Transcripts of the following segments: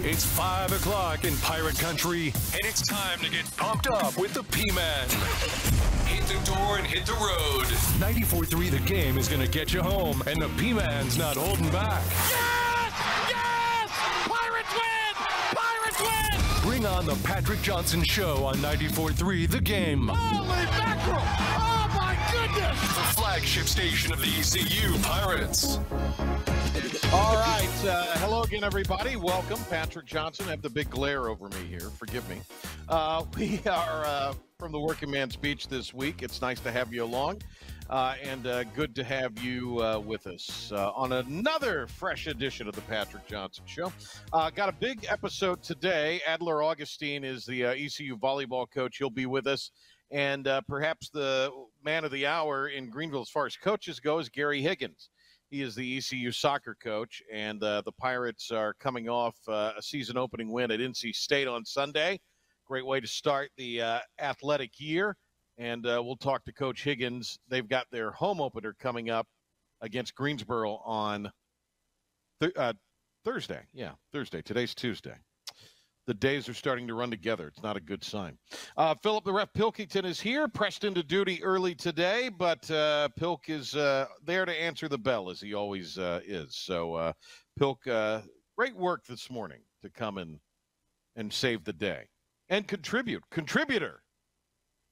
It's 5 o'clock in Pirate Country, and it's time to get pumped up with the P-Man. Hit the door and hit the road. 94.3 The Game is going to get you home, and the P-Man's not holding back. Yes! Yes! Pirates win! Pirates win! Bring on the Patrick Johnson Show on 94.3 The Game. Holy mackerel! Oh, my goodness! The flagship station of the ECU Pirates. All right. Hello again, everybody. Welcome. Patrick Johnson. I have the big glare over me here. Forgive me. We are from the Working Man's Beach this week. It's nice to have you along, and good to have you with us on another fresh edition of the Patrick Johnson Show. Got a big episode today. Adler Augustin is the ECU volleyball coach. He'll be with us. And perhaps the man of the hour in Greenville as far as coaches go is Gary Higgins. He is the ECU soccer coach, and the Pirates are coming off a season-opening win at NC State on Sunday. Great way to start the athletic year, and we'll talk to Coach Higgins. They've got their home opener coming up against Greensboro on Thursday. Yeah, Thursday. Today's Tuesday. The days are starting to run together. It's not a good sign. Philip the Ref Pilkington is here, pressed into duty early today, but Pilk is there to answer the bell, as he always is. So, Pilk, great work this morning to come in and save the day. And contribute. Contributor,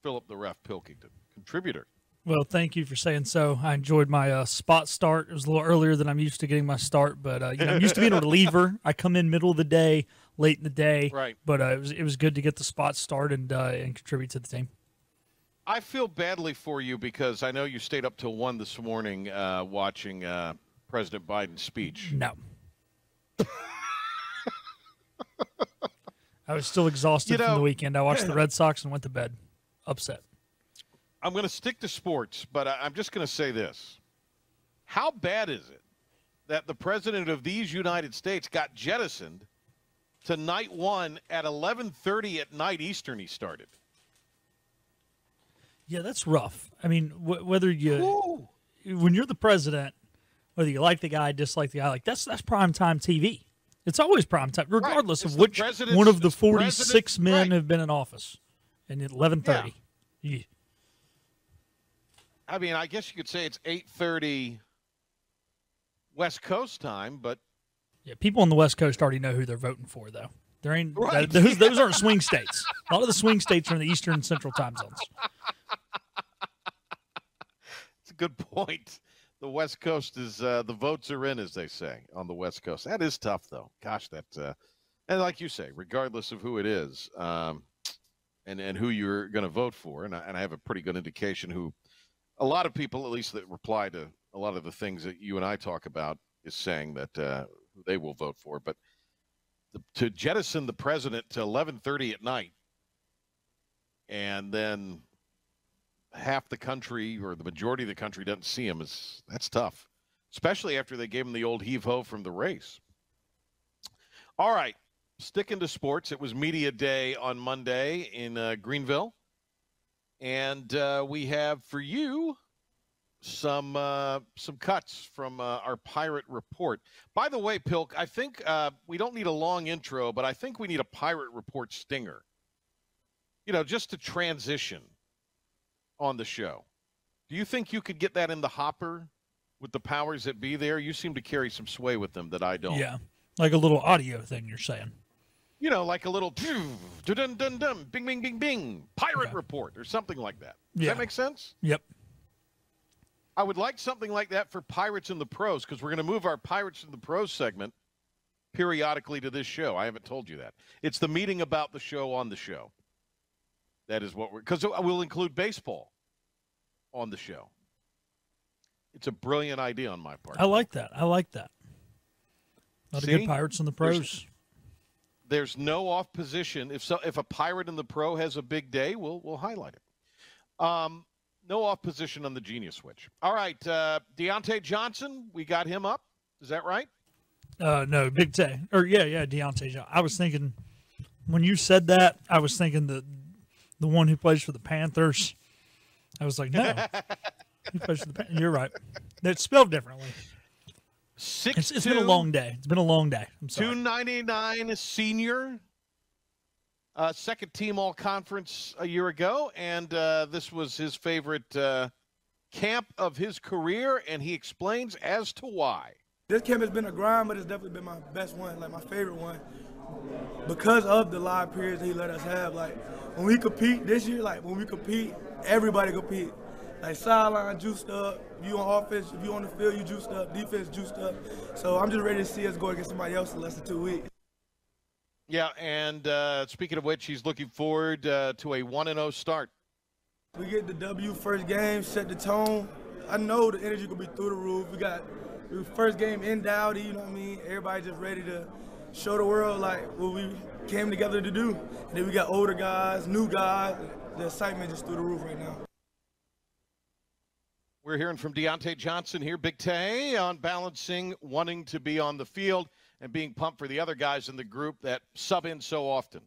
Philip the Ref Pilkington. Contributor. Well, thank you for saying so. I enjoyed my spot start. It was a little earlier than I'm used to getting my start, but I'm used to being a reliever. I come in middle of the day, late in the day, right? But it was good to get the spot start and contribute to the team. I feel badly for you because I know you stayed up till 1 this morning watching President Biden's speech. No. I was still exhausted from the weekend. I watched the Red Sox and went to bed, upset. I'm going to stick to sports, but I'm just going to say this. How bad is it that the president of these United States got jettisoned to night one at 11:30 at night Eastern he started? Yeah, that's rough. I mean, whether when you're the president, whether you like the guy, dislike the guy, like that's primetime TV. It's always primetime, regardless of which one of the 46 men have been in office. And at 11:30. Yeah. I mean, I guess you could say it's 8:30 West Coast time, but yeah, people on the West Coast already know who they're voting for, though. There ain't those aren't swing states. A lot of the swing states are in the Eastern and Central time zones. It's a good point. The West Coast is the votes are in, as they say, on the West Coast. That is tough, though. Gosh, and like you say, regardless of who it is, and who you're going to vote for, and I have a pretty good indication who. A lot of people, at least that reply to a lot of the things that you and I talk about, is saying that who they will vote for. But to jettison the president to 11:30 at night, and then half the country or the majority of the country doesn't see him, that's tough, especially after they gave him the old heave-ho from the race. All right, sticking to sports, it was media day on Monday in Greenville. And we have for you some cuts from our Pirate Report. By the way, Pilk, I think we don't need a long intro, but I think we need a Pirate Report stinger. You know, just to transition on the show. Do you think you could get that in the hopper with the powers that be there? You seem to carry some sway with them that I don't. Yeah, like a little audio thing you're saying. You know, like a little dun dun dun, bing bing bing bing, Pirate Report or something like that. Does that make sense? Yep. I would like something like that for Pirates in the Pros, because we're going to move our Pirates in the Pros segment periodically to this show. I haven't told you that. It's the meeting about the show on the show. That is what because we'll include baseball on the show. It's a brilliant idea on my part. I like that. A lot of good Pirates in the Pros. There's no off position. If a Pirate in the Pro has a big day, we'll highlight it. No off position on the Genius Switch. All right, Deontay Johnson, we got him up. Is that right? No, Big Tay. Or yeah, Deontay Johnson. I was thinking when you said that, I was thinking the one who plays for the Panthers. I was like, no, he plays for the Panthers. You're right. It's spelled differently. It's been a long day. It's been a long day. I'm sorry. 299 senior. Second team all-conference a year ago, and this was his favorite camp of his career, and he explains as to why. This camp has been a grind, but it's definitely been my best one, like my favorite one, because of the live periods that he let us have. Like, when we compete this year, everybody compete. Like, sideline juiced up, you on offense, if you on the field, you juiced up, defense juiced up. So I'm just ready to see us go against somebody else in less than 2 weeks. Yeah, and speaking of which, he's looking forward to a 1-0 start. We get the W first game, set the tone. I know the energy will be through the roof. We got the first game in Dowdy, you know what I mean? Everybody just ready to show the world like what we came together to do. And then we got older guys, new guys. The excitement just through the roof right now. We're hearing from Deontay Johnson here, Big Tay, on balancing wanting to be on the field and being pumped for the other guys in the group that sub in so often.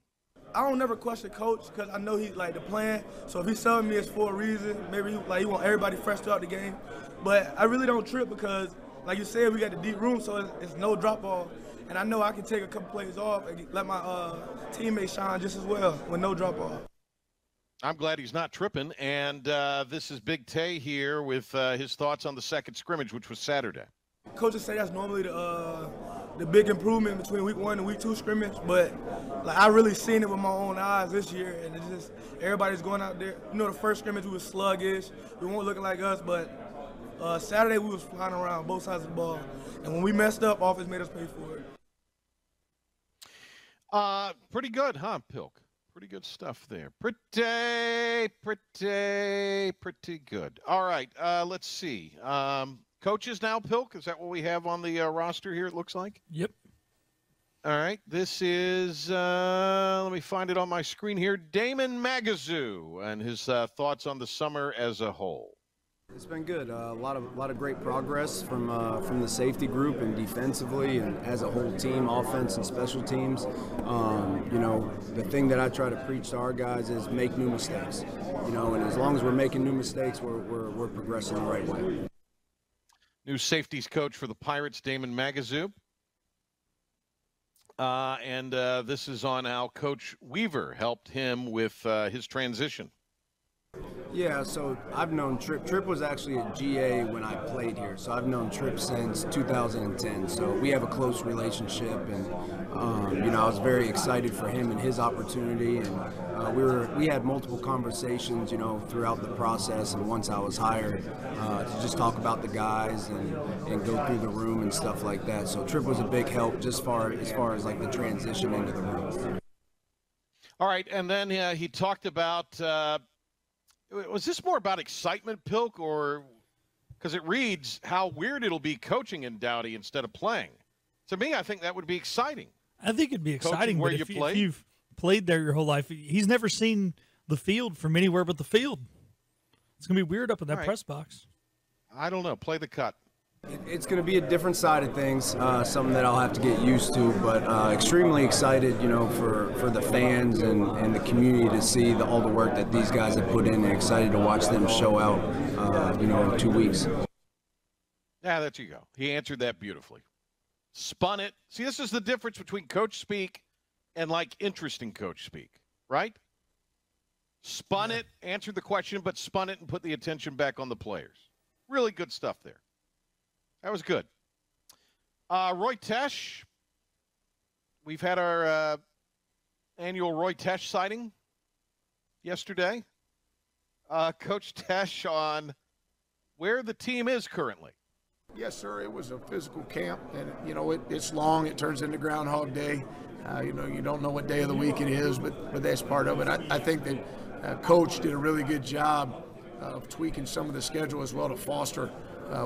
I don't never question coach because I know he's like the plan. So if he's subbing me, it's for a reason. Maybe he want everybody fresh throughout the game. But I really don't trip because, like you said, we got the deep room, so it's no drop off. And I know I can take a couple plays off and let my teammates shine just as well with no drop off. I'm glad he's not tripping. And this is Big Tay here with his thoughts on the second scrimmage, which was Saturday. Coaches say that's normally the big improvement between week 1 and week 2 scrimmage, but like I really seen it with my own eyes this year, and it's just everybody's going out there. You know, the first scrimmage we was sluggish, we weren't looking like us, but Saturday we was flying around both sides of the ball, and when we messed up, offense made us pay for it. Pretty good, huh, Pilk? Pretty good stuff there. Pretty good. All right, let's see. Coaches now, Pilk? Is that what we have on the roster here, it looks like? Yep. All right. This is, let me find it on my screen here, Damon Magazoo and his thoughts on the summer as a whole. It's been good. A lot of great progress from the safety group and defensively and as a whole team, offense and special teams. You know, the thing that I try to preach to our guys is make new mistakes. You know, and as long as we're making new mistakes, we're progressing the right way. New safeties coach for the Pirates, Damon Magazoo. And this is on how Coach Weaver helped him with his transition. Yeah, so I've known Tripp. Tripp was actually a GA when I played here, so I've known Tripp since 2010. So we have a close relationship, and you know, I was very excited for him and his opportunity. And we had multiple conversations, you know, throughout the process. And once I was hired, to just talk about the guys and go through the room and stuff like that. So Tripp was a big help, just as far as like the transition into the room. All right, and then he talked about. Was this more about excitement, Pilk, or because it reads how weird it'll be coaching in Dowdy instead of playing? To me, I think that would be exciting. I think it'd be exciting, where but you if you've played there your whole life, he's never seen the field from anywhere but the field. It's going to be weird up in that press box. I don't know. Play the cut. It's going to be a different side of things, something that I'll have to get used to, but extremely excited, you know, for the fans and the community to see all the work that these guys have put in, and excited to watch them show out, you know, in 2 weeks. Yeah, there you go. He answered that beautifully. Spun it. See, this is the difference between coach speak and, like, interesting coach speak, right? Spun it, answered the question, but spun it and put the attention back on the players. Really good stuff there. That was good. Roy Tesh. We've had our annual Roy Tesh sighting yesterday. Coach Tesh on where the team is currently. Yes, sir. It was a physical camp, and, you know, it's long. It turns into Groundhog Day. You know, you don't know what day of the week it is, but that's part of it. I think that Coach did a really good job of tweaking some of the schedule as well to foster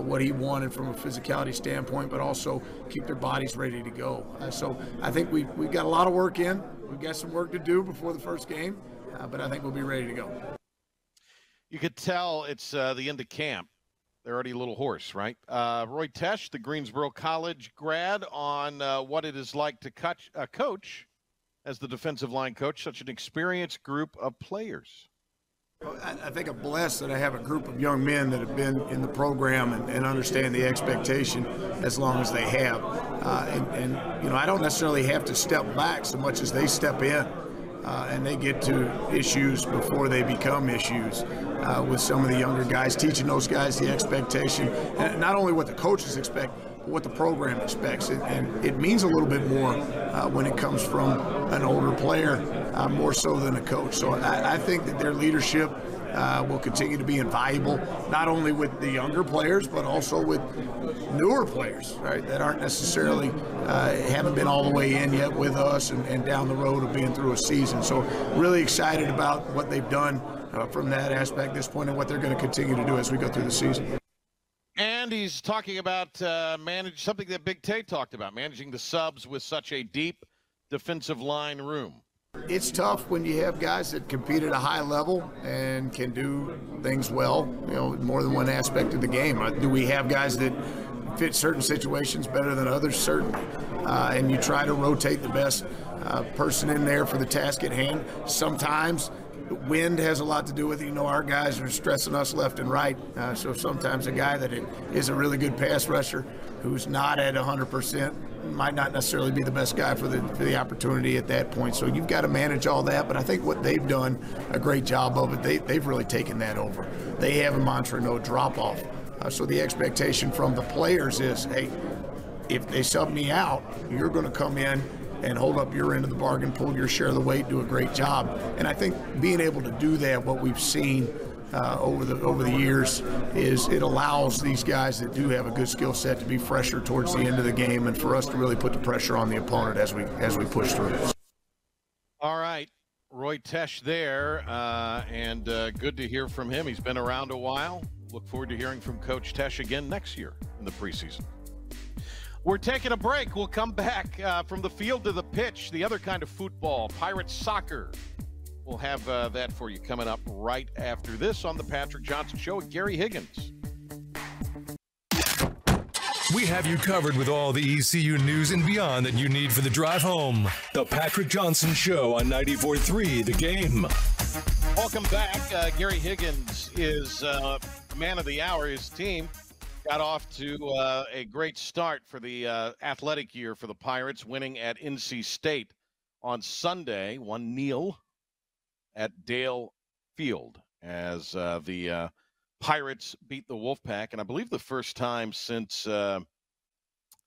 what he wanted from a physicality standpoint, but also keep their bodies ready to go. So I think we've got a lot of work in. We've got some work to do before the first game, but I think we'll be ready to go. You could tell it's the end of camp. They're already a little hoarse, right? Roy Tesh, the Greensboro College grad, on what it is like to coach as the defensive line coach, such an experienced group of players. I think I'm blessed that I have a group of young men that have been in the program and understand the expectation as long as they have. And I don't necessarily have to step back so much as they step in. And they get to issues before they become issues with some of the younger guys, teaching those guys the expectation, and not only what the coaches expect, but what the program expects. And it means a little bit more when it comes from an older player, more so than a coach. So I think that their leadership will continue to be invaluable, not only with the younger players, but also with newer players, right, that aren't necessarily haven't been all the way in yet with us and down the road of being through a season. So really excited about what they've done from that aspect at this point and what they're going to continue to do as we go through the season. And he's talking about something that Big Tate talked about, managing the subs with such a deep defensive line room. It's tough when you have guys that compete at a high level and can do things well, more than one aspect of the game. Do we have guys that fit certain situations better than others? Certainly. And you try to rotate the best person in there for the task at hand. Sometimes wind has a lot to do with it. Our guys are stressing us left and right. So sometimes a guy that is a really good pass rusher who's not at 100% might not necessarily be the best guy for the opportunity at that point. So you've got to manage all that. But I think what they've done a great job of it, they've really taken that over. They have a mantra, no drop-off. So the expectation from the players is, hey, if they sub me out, you're going to come in and hold up your end of the bargain, pull your share of the weight, do a great job. And I think being able to do that, what we've seen over the years, is it allows these guys that do have a good skill set to be fresher towards the end of the game, and for us to really put the pressure on the opponent as we push through. All right, Roy Tesh there, and good to hear from him. He's been around a while. Look forward to hearing from Coach Tesh again next year in the preseason. We're taking a break. We'll come back from the field to the pitch, the other kind of football, Pirates soccer. We'll have that for you coming up right after this on the Patrick Johnson Show with Gary Higgins. We have you covered with all the ECU news and beyond that you need for the drive home. The Patrick Johnson Show on 94.3 The Game. Welcome back. Gary Higgins is man of the hour. His team got off to a great start for the athletic year for the Pirates, winning at NC State on Sunday, 1-0 at Dale Field as the Pirates beat the Wolfpack. And I believe the first time since,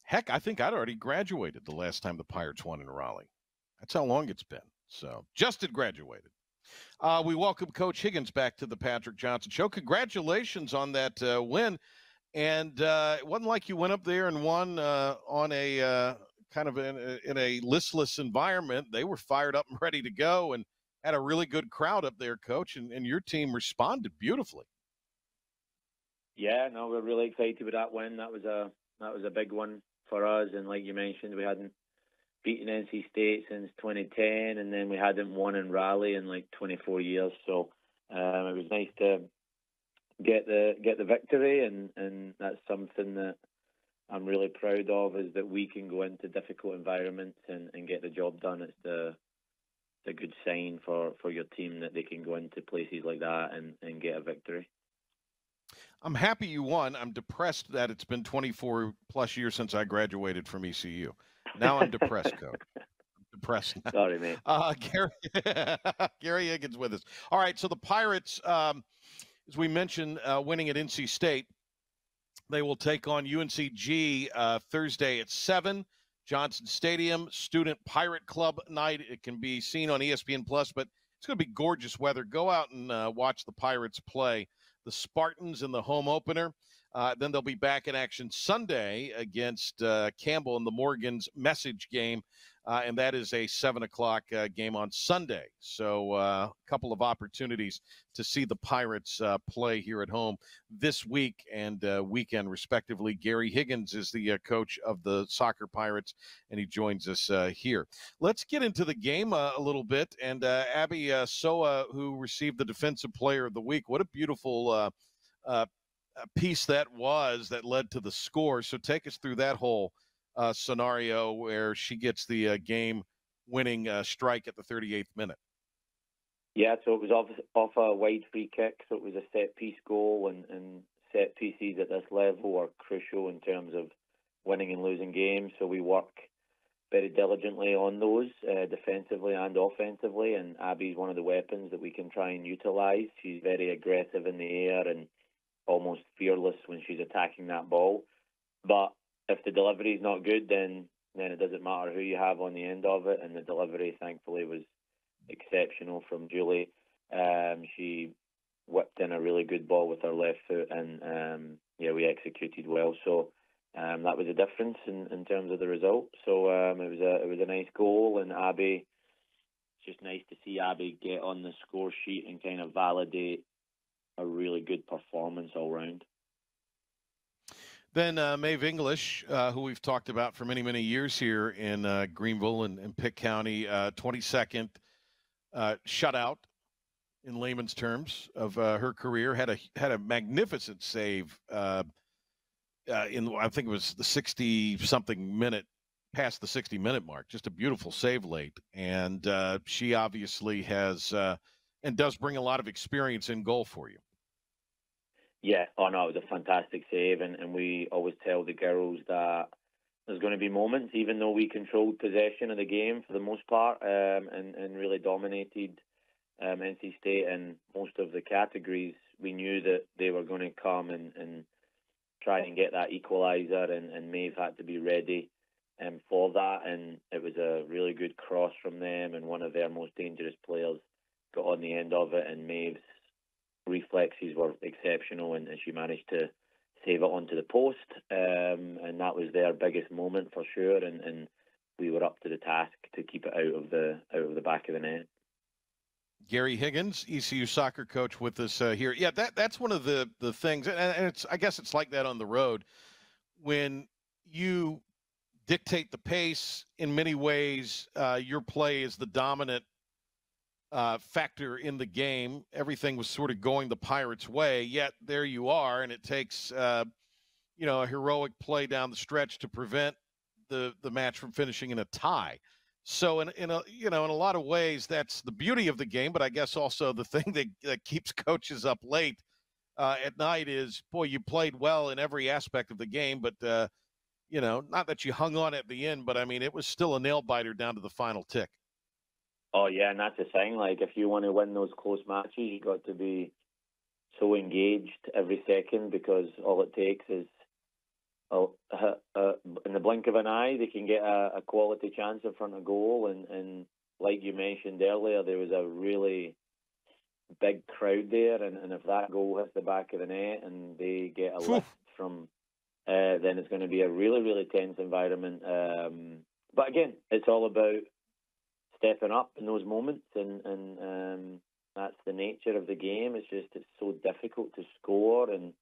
heck, I think I'd already graduated the last time the Pirates won in Raleigh. That's how long it's been. So just had graduated. We welcome Coach Higgins back to the Patrick Johnson Show. Congratulations on that win. And it wasn't like you went up there and won on a kind of in a listless environment. They were fired up and ready to go and had a really good crowd up there, Coach, and your team responded beautifully. Yeah, no, we're really excited with that win. That was a big one for us. And like you mentioned, we hadn't beaten NC State since 2010, and then we hadn't won in Raleigh in like 24 years. So it was nice to get the victory, and that's something that I'm really proud of, is that we can go into difficult environments and get the job done. It's a good sign for your team that they can go into places like that and get a victory. I'm happy you won. I'm depressed that it's been 24 plus years since I graduated from ECU. Now I'm depressed, Coach. I'm depressed now. Sorry, mate. Gary Higgins with us. All right, so the Pirates, as we mentioned, winning at NC State. They will take on UNCG Thursday at 7, Johnson Stadium, Student Pirate Club night. It can be seen on ESPN+, but it's going to be gorgeous weather. Go out and watch the Pirates play the Spartans in the home opener. Then they'll be back in action Sunday against Campbell in the Morgan's Message game, and that is a 7 o'clock game on Sunday. So a couple of opportunities to see the Pirates play here at home this week and weekend, respectively. Gary Higgins is the coach of the Soccer Pirates, and he joins us here. Let's get into the game a little bit. And Abby Soa, who received the Defensive Player of the Week, what a beautiful piece that was that led to the score. So take us through that whole scenario where she gets the game-winning strike at the 38th minute. Yeah, so it was off a wide free kick, so it was a set-piece goal, and set pieces at this level are crucial in terms of winning and losing games, so we work very diligently on those, defensively and offensively, and Abby's one of the weapons that we can try and utilise. She's very aggressive in the air and almost fearless when she's attacking that ball. But if the delivery is not good, then it doesn't matter who you have on the end of it, and the delivery, thankfully, was exceptional from Julie. She whipped in a really good ball with her left foot, and we executed well. So that was a difference in terms of the result. So it was a nice goal, and Abby. It's just nice to see Abby get on the score sheet and kind of validate a really good performance all round. Then Maeve English, who we've talked about for many, many years here in Greenville and Pitt County, 22nd shutout in layman's terms of her career, had a magnificent save in, I think it was the 60-something minute, past the 60-minute mark. Just a beautiful save late, and she obviously has and does bring a lot of experience in goal for you. Yeah, it was a fantastic save, and we always tell the girls that there's going to be moments, even though we controlled possession of the game for the most part, and really dominated NC State in most of the categories, we knew that they were going to come and try and get that equaliser, and Maeve had to be ready for that, and it was a really good cross from them, and one of their most dangerous players got on the end of it, and Maeve's reflexes were exceptional, and she managed to save it onto the post, and that was their biggest moment for sure, and we were up to the task to keep it out of the back of the net. Gary Higgins, ECU soccer coach, with us here. Yeah, that's one of the things, and I guess it's like that on the road when you dictate the pace. In many ways, your play is the dominant factor in the game. Everything was sort of going the Pirates' way, yet there you are, and it takes a heroic play down the stretch to prevent the match from finishing in a tie. So in a lot of ways, that's the beauty of the game, but I guess also the thing that keeps coaches up late at night is, boy, you played well in every aspect of the game, but not that you hung on at the end, but I mean, it was still a nail biter down to the final tick. Oh, yeah, and that's the thing. Like, if you want to win those close matches, you've got to be so engaged every second, because all it takes is, in the blink of an eye, they can get a quality chance in front of goal. And like you mentioned earlier, there was a really big crowd there. And if that goal hits the back of the net and they get a lift from, then it's going to be a really, really tense environment. But again, it's all about stepping up in those moments, and that's the nature of the game. It's so difficult to score, and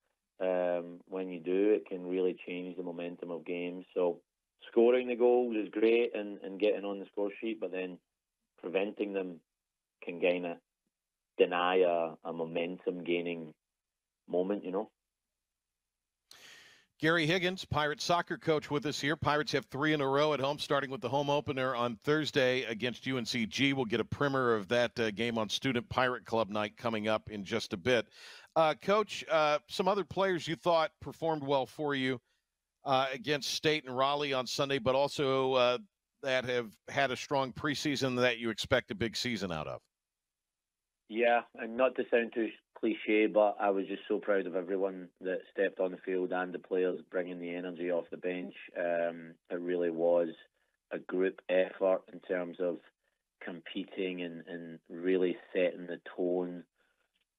when you do, it can really change the momentum of games. So scoring the goals is great and getting on the score sheet, but then preventing them can kind of deny a momentum gaining moment, Gary Higgins, Pirates soccer coach, with us here. Pirates have 3 in a row at home, starting with the home opener on Thursday against UNCG. We'll get a primer of that game on Student Pirate Club night coming up in just a bit. Coach, some other players you thought performed well for you against State and Raleigh on Sunday, but also that have had a strong preseason that you expect a big season out of. Yeah, and not to sound too cliche, but I was just so proud of everyone that stepped on the field and the players bringing the energy off the bench. It really was a group effort in terms of competing and really setting the tone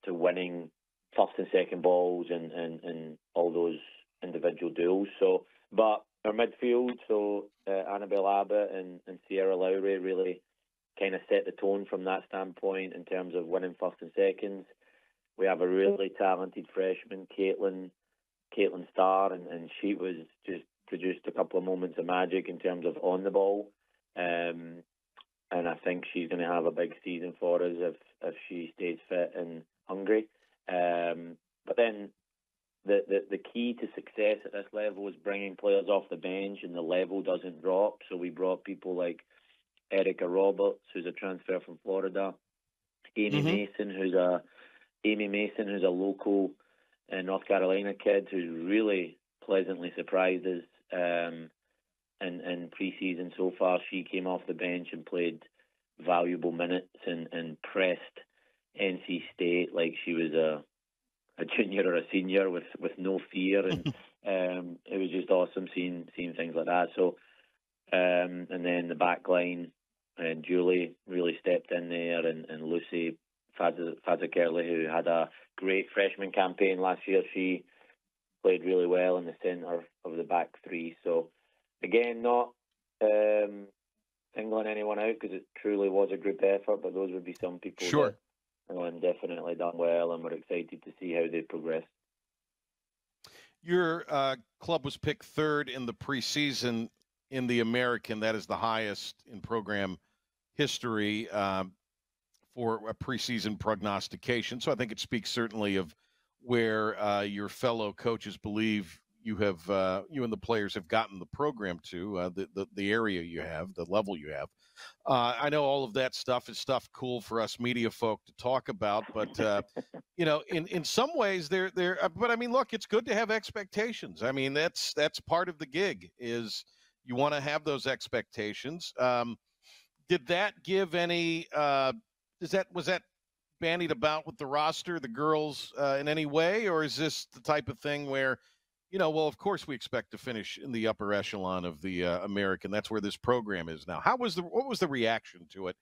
to winning first and second balls and all those individual duels. So, but our midfield, so Annabelle Abbott and Sierra Lowry really kind of set the tone from that standpoint in terms of winning first and seconds. We have a really talented freshman, Caitlin Starr, and she was just produced a couple of moments of magic in terms of on the ball. And I think she's going to have a big season for us if she stays fit and hungry. But then the key to success at this level is bringing players off the bench, and the level doesn't drop. So we brought people like Erica Roberts, who's a transfer from Florida. Amy Mason, who's a local North Carolina kid who's really pleasantly surprised us in pre-season so far. She came off the bench and played valuable minutes and pressed NC State like she was a junior or a senior with no fear, and it was just awesome seeing things like that. So and then the back line, and Julie really stepped in there, and Lucy Fazza-Kerley, who had a great freshman campaign last year, she played really well in the centre of the back three. So again, not singling anyone out because it truly was a group effort, but those would be some people that definitely done well, and we're excited to see how they progress. Your club was picked third in the preseason in the American. That is the highest in program history for a preseason prognostication. So I think it speaks certainly of where your fellow coaches believe you and the players have gotten the program to, the area you have, the level you have. I know all of that stuff is stuff cool for us media folk to talk about, but in some ways but I mean, look, it's good to have expectations. I mean, that's part of the gig, is you want to have those expectations. Did that give any was that bandied about with the roster, the girls, in any way, or is this the type of thing where, well, of course we expect to finish in the upper echelon of the American. That's where this program is now. What was the reaction to it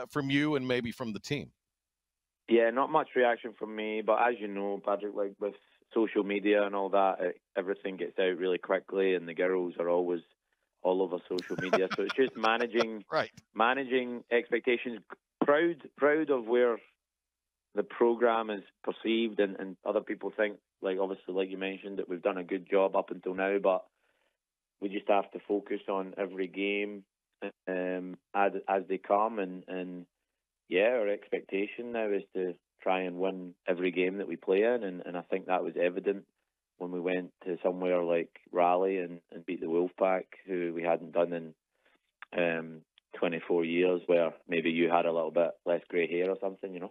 from you and maybe from the team? Yeah, not much reaction from me, but as you know, Patrick, like with social media and all that, everything gets out really quickly, and the girls are always all over social media. So it's just managing expectations. Proud of where the program is perceived, and other people think, like obviously, like you mentioned, that we've done a good job up until now, but we just have to focus on every game as they come, and our expectation now is to try and win every game that we play in, and I think that was evident when we went to somewhere like Raleigh and beat the Wolfpack, who we hadn't done in 24 years, where maybe you had a little bit less grey hair or something,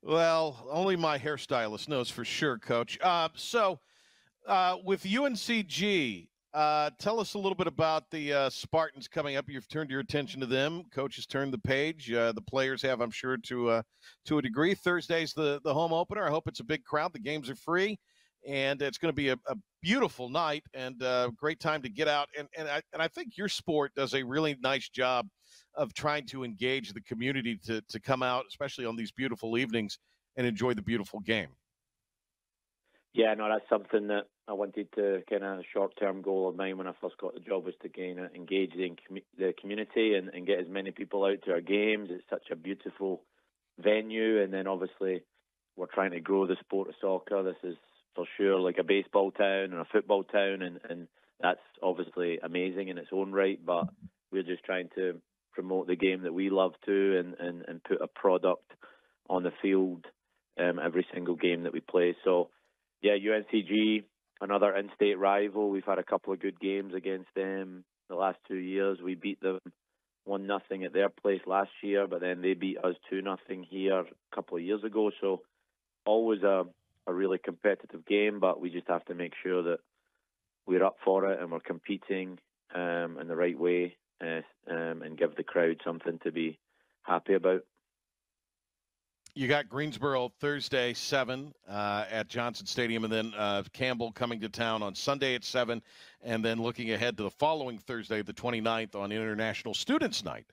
Well, only my hairstylist knows for sure, Coach. So with UNCG, tell us a little bit about the Spartans coming up. You've turned your attention to them. Coach has turned the page. The players have, I'm sure, to a degree. Thursday's the home opener. I hope it's a big crowd. The games are free, and it's going to be a beautiful night and a great time to get out. And I think your sport does a really nice job of trying to engage the community to come out, especially on these beautiful evenings, and enjoy the beautiful game. Yeah, no, that's something that I wanted to kind of short-term goal of mine when I first got the job, was to engage the community and get as many people out to our games. It's such a beautiful venue, and then obviously we're trying to grow the sport of soccer. This is for sure like a baseball town and a football town, and that's obviously amazing in its own right, but we're just trying to promote the game that we love to, and put a product on the field every single game that we play. So yeah, UNCG, another in-state rival. We've had a couple of good games against them the last 2 years. We beat them 1-0 at their place last year, but then they beat us 2-0 here a couple of years ago. So always a really competitive game, but we just have to make sure that we're up for it and we're competing in the right way, and give the crowd something to be happy about. You got Greensboro Thursday, 7 at Johnson Stadium, and then Campbell coming to town on Sunday at 7, and then looking ahead to the following Thursday, the 29th, on International Students Night,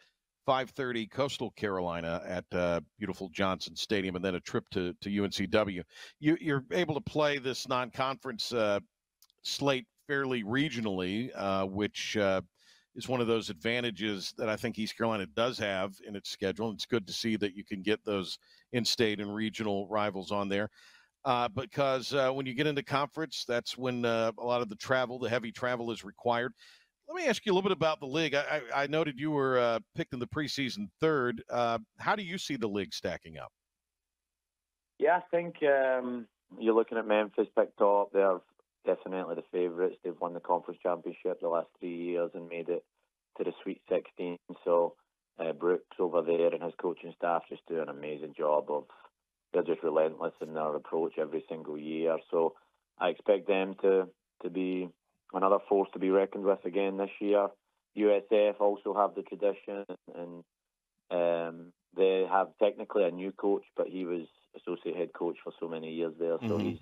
5:30, Coastal Carolina at beautiful Johnson Stadium, and then a trip to UNCW. You're able to play this non-conference slate fairly regionally, which is one of those advantages that I think East Carolina does have in its schedule. It's good to see that you can get those in-state and regional rivals on there, because when you get into conference, that's when a lot of the heavy travel is required. Let me ask you a little bit about the league. I noted you were picked in the preseason third. How do you see the league stacking up? Yeah, I think you're looking at Memphis picked top. They're definitely the favourites. They've won the conference championship the last 3 years and made it to the Sweet 16. So Brooks over there and his coaching staff just do an amazing job of. They're just relentless in their approach every single year. So I expect them to be another force to be reckoned with again this year. USF also have the tradition, and they have technically a new coach, but he was associate head coach for so many years there. So he's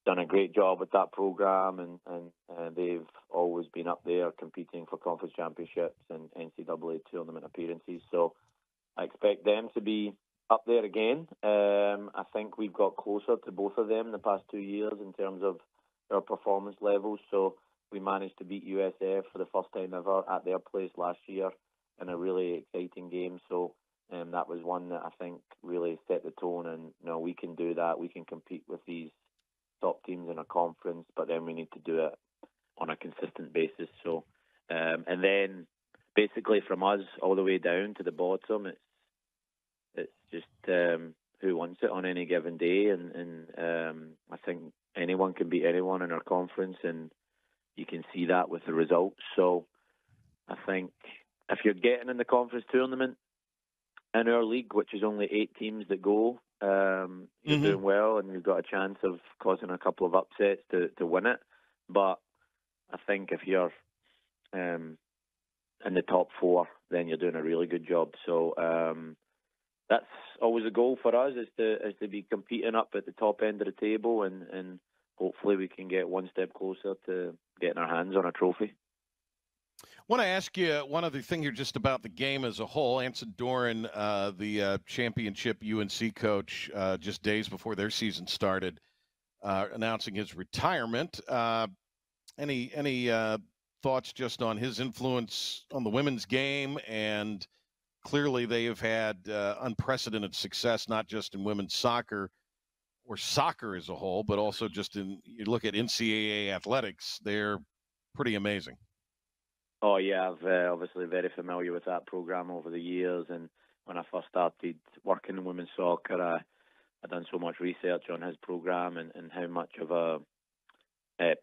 done a great job with that program, and they've always been up there competing for conference championships and NCAA tournament appearances. So I expect them to be up there again. I think we've got closer to both of them the past 2 years in terms of our performance levels. So we managed to beat USF for the first time ever at their place last year in a really exciting game. So that was one that I think really set the tone. And we can do that. We can compete with these top teams in a conference, but then we need to do it on a consistent basis. So, and then basically from us all the way down to the bottom, it's just who wants it on any given day, and I think anyone can beat anyone in our conference, and you can see that with the results. So I think if you're getting in the conference tournament in our league, which is only 8 teams that go, you're doing well, and you've got a chance of causing a couple of upsets to win it. But I think if you're in the top 4, then you're doing a really good job. So that's always a goal for us, is to be competing up at the top end of the table, and hopefully we can get one step closer to getting our hands on a trophy. I want to ask you one other thing here just about the game as a whole. Anson Doran, the championship UNC coach, just days before their season started, announcing his retirement. Any thoughts just on his influence on the women's game? And clearly they have had unprecedented success, not just in women's soccer or soccer as a whole, but also just you look at NCAA athletics, they're pretty amazing. Oh, yeah, I'm obviously very familiar with that program over the years. And when I first started working in women's soccer, I done so much research on his program and how much of a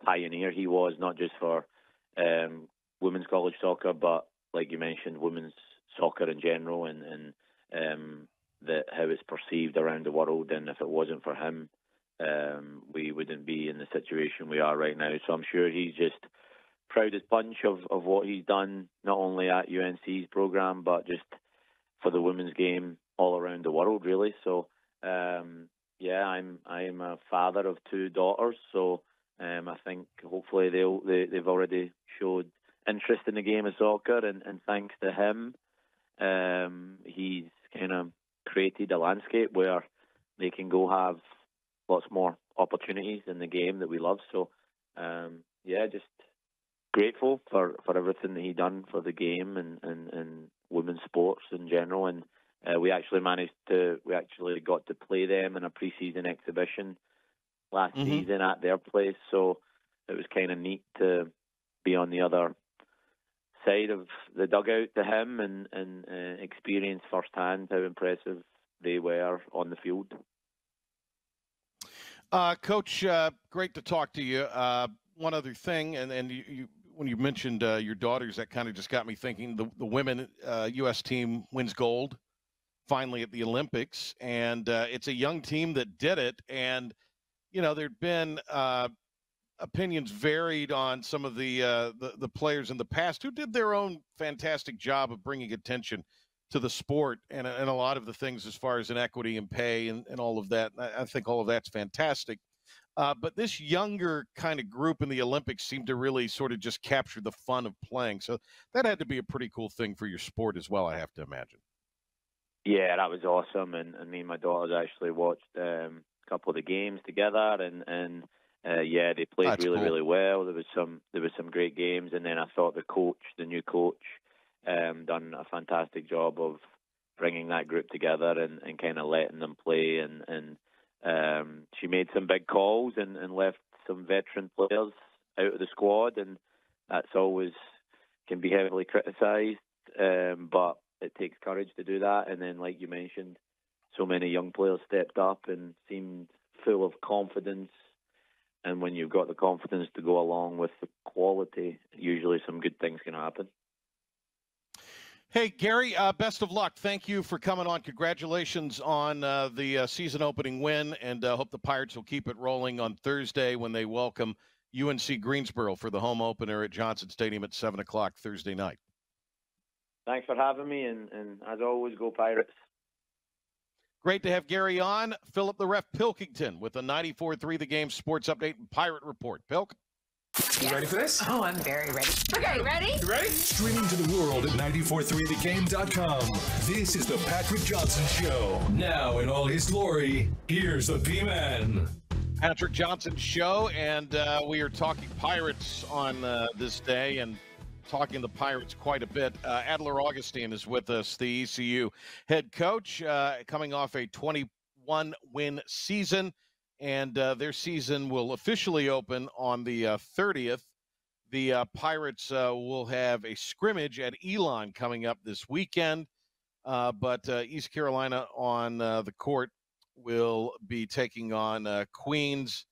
pioneer he was, not just for women's college soccer, but like you mentioned, women's soccer in general, and how it's perceived around the world. And if it wasn't for him, we wouldn't be in the situation we are right now. So I'm sure he's just proud as punch of what he's done, not only at UNC's program, but just for the women's game all around the world, really. So yeah, I'm a father of 2 daughters, so I think hopefully they've already showed interest in the game of soccer, and thanks to him, he's kind of created a landscape where they can go have lots more opportunities in the game that we love. So yeah, just grateful for everything that he done for the game and women's sports in general. And we actually got to play them in a preseason exhibition last season at their place. So it was kind of neat to be on the other side of the dugout to him and experience firsthand how impressive they were on the field. Coach, great to talk to you. One other thing, and you when you mentioned your daughters, that kind of just got me thinking. The women U.S. team wins gold finally at the Olympics, and it's a young team that did it. And there'd been opinions varied on some of the players in the past who did their own fantastic job of bringing attention to the sport and a lot of the things as far as inequity and pay and all of that. I think all of that's fantastic. But this younger kind of group in the Olympics seemed to really sort of just capture the fun of playing. So that had to be a pretty cool thing for your sport as well, I have to imagine. Yeah, that was awesome. And me and my daughters actually watched a couple of the games together, and yeah, they played That's really, cool. really well. There was some great games, and then I thought the new coach, done a fantastic job of bringing that group together and kind of letting them play. And she made some big calls and left some veteran players out of the squad, and that's always can be heavily criticised, but it takes courage to do that. And then, like you mentioned, so many young players stepped up and seemed full of confidence and when you've got the confidence to go along with the quality, usually some good things can happen. Hey, Gary, best of luck. Thank you for coming on. Congratulations on the season opening win, and hope the Pirates will keep it rolling on Thursday when they welcome UNC Greensboro for the home opener at Johnson Stadium at 7 o'clock Thursday night. Thanks for having me, and as always, go Pirates. Great to have Gary on. Philip the Ref Pilkington with the 94.3 The Game Sports Update and Pirate Report. Pilk? You ready for this? Oh, I'm very ready. Okay, ready? You ready? Streaming to the world at 943thegame.com. This is the Patrick Johnson Show. Now in all his glory, here's the P-Man. Patrick Johnson Show, and we are talking Pirates on this day, and talking the Pirates quite a bit. Adler Augustin is with us, the ECU head coach, coming off a 21-win season. And their season will officially open on the 30th. The Pirates will have a scrimmage at Elon coming up this weekend, but East Carolina on the court will be taking on Queens,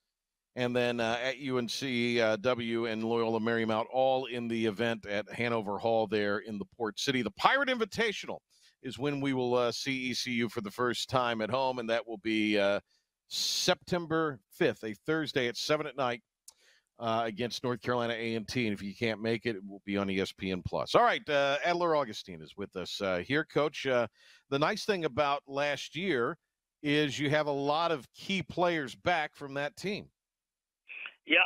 and then at UNCW and Loyola Marymount, all in the event at Hanover Hall there in the Port City. The Pirate Invitational is when we will see ECU for the first time at home, and that will be September 5th, a Thursday at 7 at night against North Carolina A&T. And if you can't make it, it will be on ESPN+. All right, Adler Augustin is with us here, Coach. The nice thing about last year is you have a lot of key players back from that team. Yeah,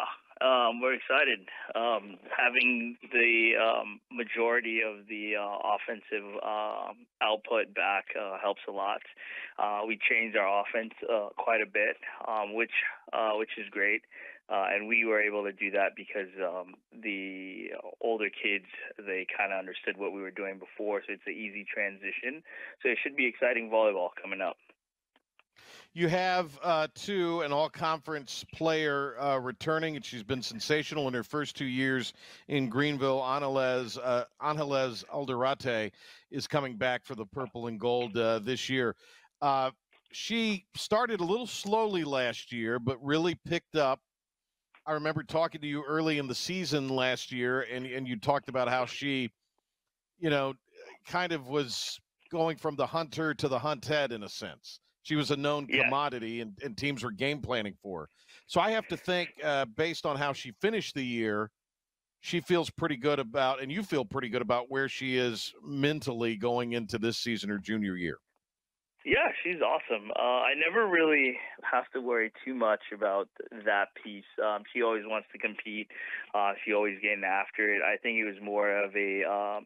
we're excited. Having the majority of the offensive output back helps a lot. We changed our offense quite a bit, which is great. And we were able to do that because the older kids, they kind of understood what we were doing before, so it's an easy transition. So it should be exciting volleyball coming up. You have, an all-conference player returning, and she's been sensational in her first 2 years in Greenville. Angeles Alderate is coming back for the purple and gold this year. She started a little slowly last year, but really picked up. I remember talking to you early in the season last year, and you talked about how she, kind of was going from the hunter to the hunted in a sense. She was a known commodity, and teams were game planning for her. So I have to think, based on how she finished the year, she feels pretty good about, and you feel pretty good about where she is mentally going into this season, her junior year. Yeah, she's awesome. I never really have to worry too much about that piece. She always wants to compete. She always getting after it. I think it was more of a,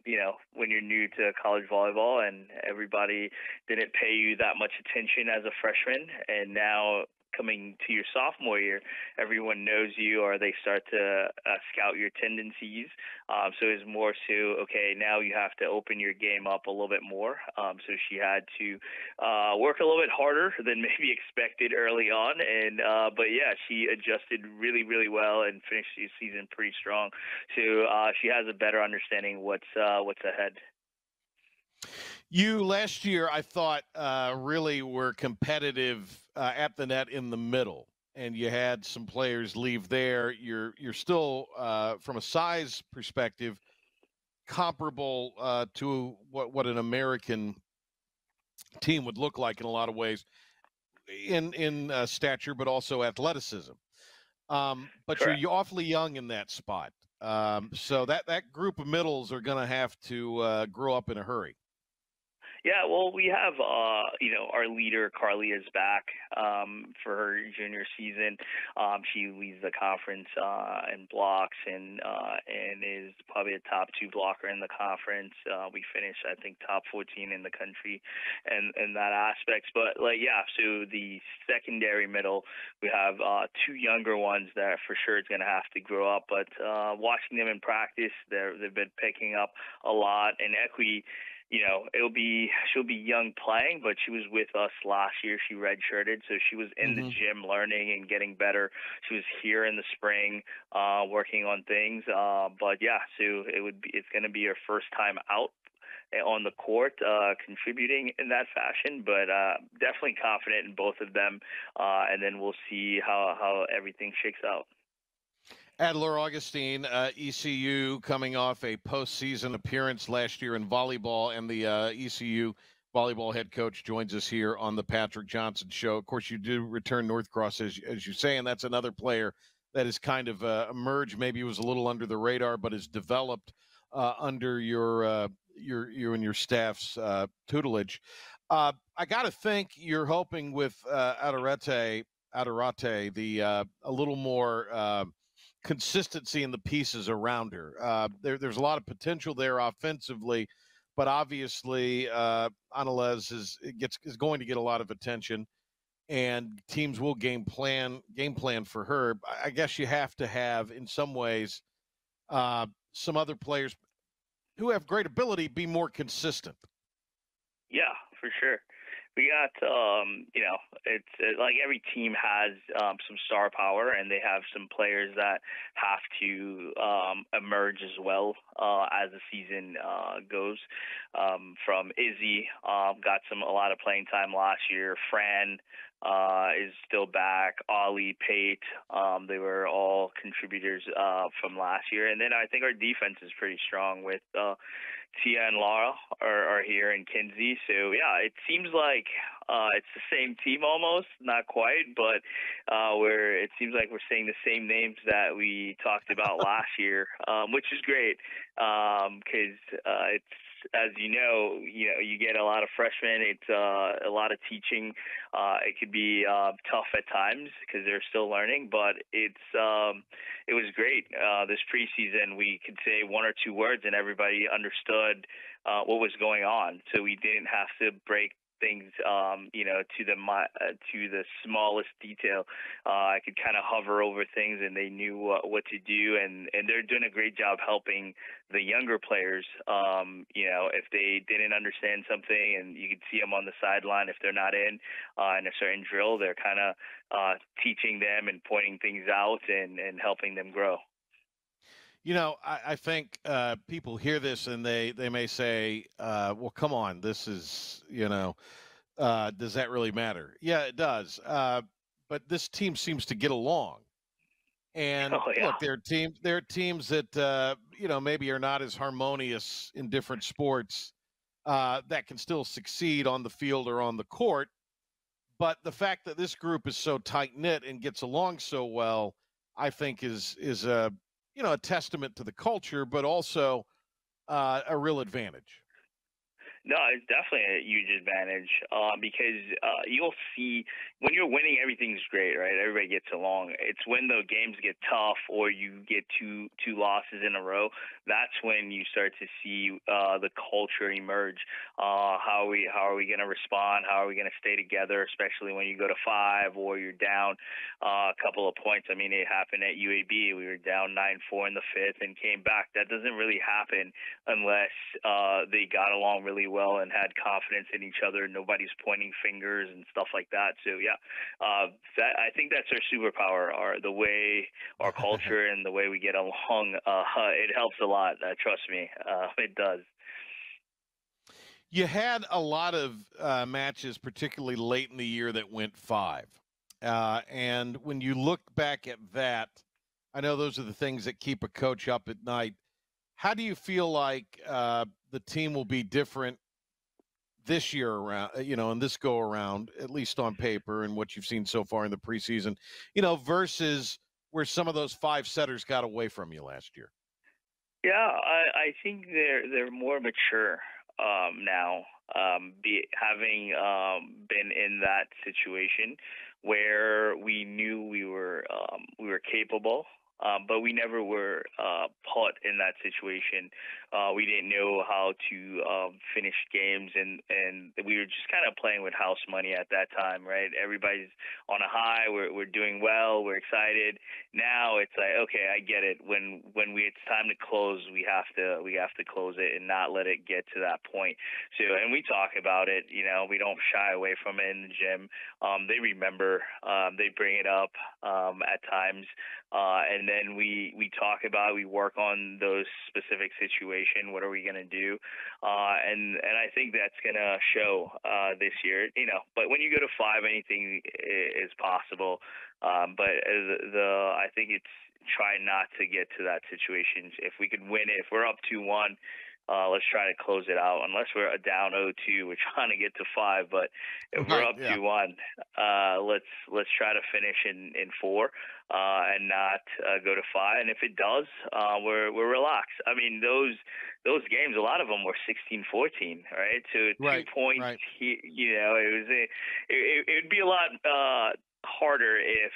when you're new to college volleyball and everybody didn't pay you that much attention as a freshman, and now coming to your sophomore year, everyone knows you, or they start to scout your tendencies. So it's more so, okay, now you have to open your game up a little bit more. So she had to work a little bit harder than maybe expected early on. But yeah, she adjusted really, really well and finished the season pretty strong. So she has a better understanding what's ahead. You last year, I thought, really were competitive at the net in the middle, and you had some players leave there. You're still, from a size perspective, comparable to what an American team would look like in a lot of ways, in stature, but also athleticism. But you're awfully young in that spot, so that group of middles are going to have to grow up in a hurry. Yeah, well, we have, our leader, Carly, is back for her junior season. She leads the conference in blocks and is probably a top 2 blocker in the conference. We finished, I think, top 14 in the country and that aspect. But, so the secondary middle, we have 2 younger ones that for sure is going to have to grow up. But watching them in practice, they've been picking up a lot. And Equi, she'll be young playing, but she was with us last year. She redshirted, so she was in the gym learning and getting better. She was here in the spring, working on things. But yeah, so it's going to be her first time out on the court contributing in that fashion, but definitely confident in both of them, and then we'll see how everything shakes out. Adler, Augustin, ECU coming off a postseason appearance last year in volleyball, and the ECU volleyball head coach joins us here on the Patrick Johnson Show. Of course, you do return Northcross, as you say, and that's another player that has kind of emerged. Maybe it was a little under the radar, but has developed under your and your staff's tutelage. I got to think you're hoping with Adarate, a little more consistency in the pieces around her. There's a lot of potential there offensively, but obviously Anales is going to get a lot of attention, and teams will game plan for her. I guess you have to have, in some ways, some other players who have great ability be more consistent. Yeah, for sure. We got, it's like every team has some star power, and they have some players that have to emerge as well as the season goes. From Izzy, got a lot of playing time last year. Fran is still back. Ollie, Pate, they were all contributors from last year. And then I think our defense is pretty strong with Tia and Laura are here, and Kinsey. So, yeah, it seems like it's the same team almost, not quite, but it seems like we're saying the same names that we talked about last year, which is great because it's, as you know, you get a lot of freshmen. It's a lot of teaching. It could be tough at times because they're still learning, but it was great. This preseason, we could say one or two words and everybody understood what was going on. So we didn't have to break things, to the smallest detail. I could kind of hover over things, and they knew what to do, and they're doing a great job helping the younger players. If they didn't understand something, and you could see them on the sideline if they're not in a certain drill, they're kind of teaching them and pointing things out and helping them grow. I think people hear this and they may say, well, come on, this is, does that really matter? Yeah, it does. But this team seems to get along. And look, there are teams that, maybe are not as harmonious in different sports that can still succeed on the field or on the court. But the fact that this group is so tight-knit and gets along so well, I think is a testament to the culture, but also a real advantage. No, it's definitely a huge advantage because you'll see when you're winning, everything's great, right? Everybody gets along. It's when the games get tough or you get two losses in a row, that's when you start to see the culture emerge. How are we going to respond? How are we going to stay together, especially when you go to 5 or you're down a couple of points? I mean, it happened at UAB. We were down 9-4 in the 5th and came back. That doesn't really happen unless they got along really well and had confidence in each other. Nobody's pointing fingers and stuff like that. So yeah, I think that's our superpower, the way our culture and the way we get along. It helps a lot. Trust me, it does. You had a lot of matches, particularly late in the year, that went 5. And when you look back at that, I know those are the things that keep a coach up at night. How do you feel like the team will be different this year around, and this go around, at least on paper and what you've seen so far in the preseason, versus where some of those 5 setters got away from you last year? Yeah, I think they're more mature now, having been in that situation where we knew we were capable. But we never were put in that situation. We didn't know how to finish games, and we were just kind of playing with house money at that time, right? Everybody's on a high. We're doing well. We're excited. Now it's like, okay, I get it. When it's time to close, we have to close it and not let it get to that point. So, and we talk about it. We don't shy away from it in the gym. They remember. They bring it up at times, and then we talk about, we work on those specific situation. What are we going to do? And I think that's going to show this year. But when you go to 5, anything is possible. But I think it's try not to get to that situation. If we could win it, if we're up 2-1. Let's try to close it out. Unless we're down 0-2, we're trying to get to 5. But if we're up 2-1, let's try to finish in 4 and not go to 5. And if it does, we're relaxed. I mean, those games, a lot of them were 16-14, right? So 2 points. Right. It would be a lot harder if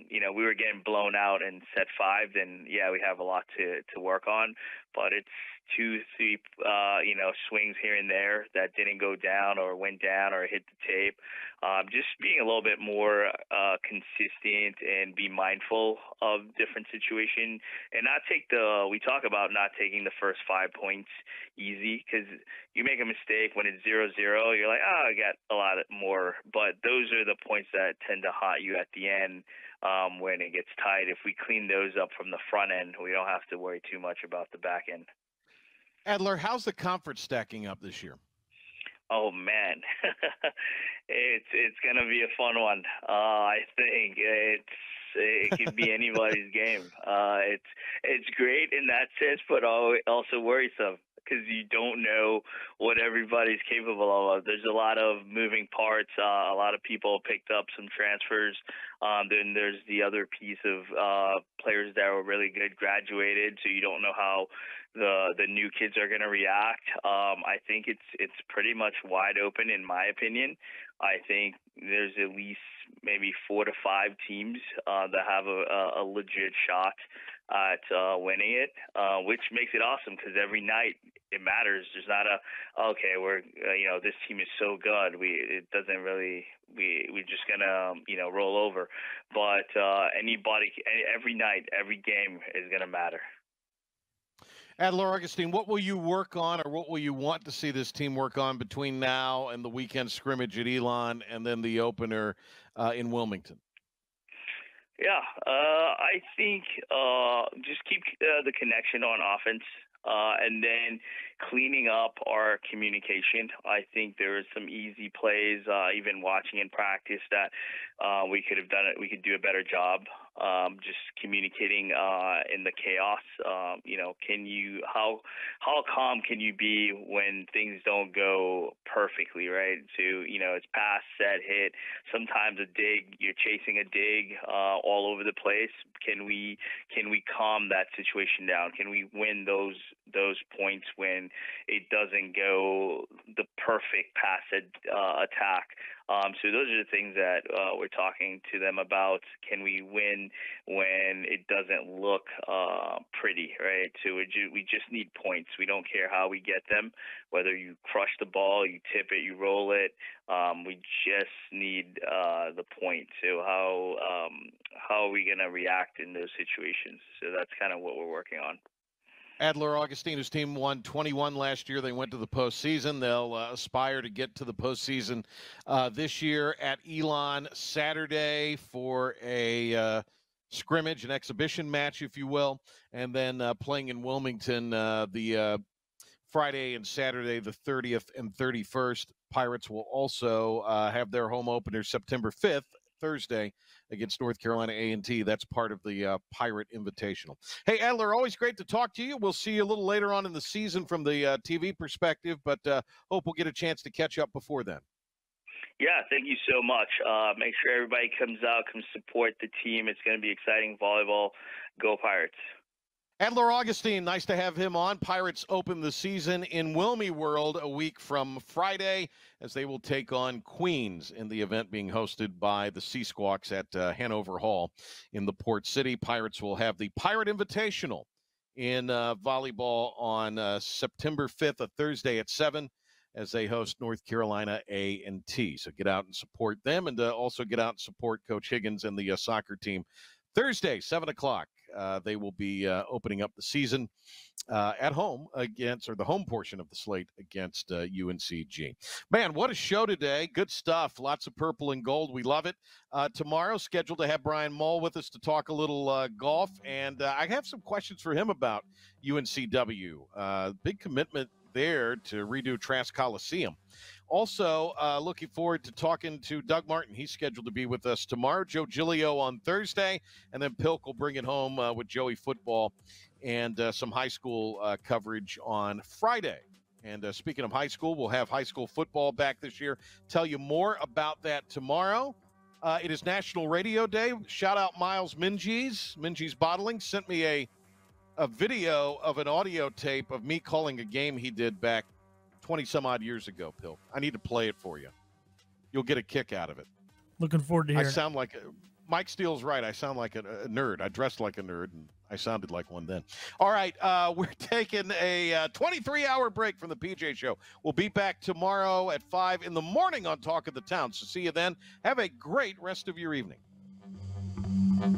we were getting blown out in set 5. Then we have a lot to work on. But it's 2-3 swings here and there that didn't go down or went down or hit the tape. Just being a little bit more consistent and be mindful of different situations, and not take we talk about not taking the first 5 points easy, because you make a mistake when it's 0-0, you're like, I got a lot more. But those are the points that tend to haunt you at the end when it gets tight. If we clean those up from the front end, we don't have to worry too much about the back end. Adler, how's the conference stacking up this year? Oh man, it's gonna be a fun one. I think it could be anybody's game. It's great in that sense, but also worrisome, because you don't know what everybody's capable of. There's a lot of moving parts. A lot of people picked up some transfers. Then there's the other piece of players that were really good graduated, so you don't know how the new kids are going to react. I think it's pretty much wide open, in my opinion. I think there's at least maybe 4 to 5 teams that have a legit shot at winning it, which makes it awesome, because every night it matters. There's not we're this team is so good, it doesn't really, we're just gonna roll over. But every night, every game is gonna matter. Adler, Augustin, what will you work on, or what will you want to see this team work on between now and the weekend scrimmage at Elon and then the opener in Wilmington? Yeah, I think just keep the connection on offense, and then cleaning up our communication. I think there are some easy plays, even watching in practice, that we could have done it. We could do a better job just communicating in the chaos. How calm can you be when things don't go perfectly, right? So it's pass, set, hit. Sometimes a dig, you're chasing a dig all over the place. Can we calm that situation down? Can we win those points when it doesn't go the perfect pass attack? So those are the things that we're talking to them about. Can we win when it doesn't look pretty, right? So we just need points. We don't care how we get them, whether you crush the ball, you tip it, you roll it. We just need the point. So how are we going to react in those situations? So that's kind of what we're working on. Adler, Augustina's team won 21 last year. They went to the postseason. They'll aspire to get to the postseason this year at Elon Saturday for a scrimmage, an exhibition match, if you will, and then playing in Wilmington the Friday and Saturday, the 30th and 31st. Pirates will also have their home opener September 5th, Thursday, against North Carolina A&T. That's part of the Pirate Invitational. Hey, Adler, always great to talk to you. We'll see you a little later on in the season from the TV perspective, but hope we'll get a chance to catch up before then. Yeah, thank you so much. Make sure everybody comes out, come support the team. It's going to be exciting volleyball. Go Pirates. Adler Augustin, nice to have him on. Pirates open the season in Wilmy World a week from Friday, as they will take on Queens in the event being hosted by the Sea Squawks at Hanover Hall in the Port City. Pirates will have the Pirate Invitational in volleyball on September 5th, a Thursday at 7, as they host North Carolina A&T. So get out and support them, and also get out and support Coach Higgins and the soccer team Thursday, 7 o'clock, they will be opening up the season at home against, or the home portion of the slate against UNCG. Man, what a show today. Good stuff. Lots of purple and gold. We love it. Tomorrow, scheduled to have Brian Mull with us to talk a little golf, and I have some questions for him about UNCW. Big commitment there to redo Trask Coliseum. Also, looking forward to talking to Doug Martin. He's scheduled to be with us tomorrow. Joe Giglio on Thursday, and then Pilk will bring it home with Joey football and some high school coverage on Friday. And speaking of high school, we'll have high school football back this year. Tell you more about that tomorrow. It is National Radio Day. Shout out Miles Minges Bottling sent me a video of an audio tape of me calling a game he did back 20-some-odd years ago, Pilk. I need to play it for you. You'll get a kick out of it. Looking forward to hearing I sound like Mike Steele's right. I sound like a nerd. I dressed like a nerd, and I sounded like one then. All right, we're taking a 23-hour break from the PJ Show. We'll be back tomorrow at 5 in the morning on Talk of the Town. So see you then. Have a great rest of your evening.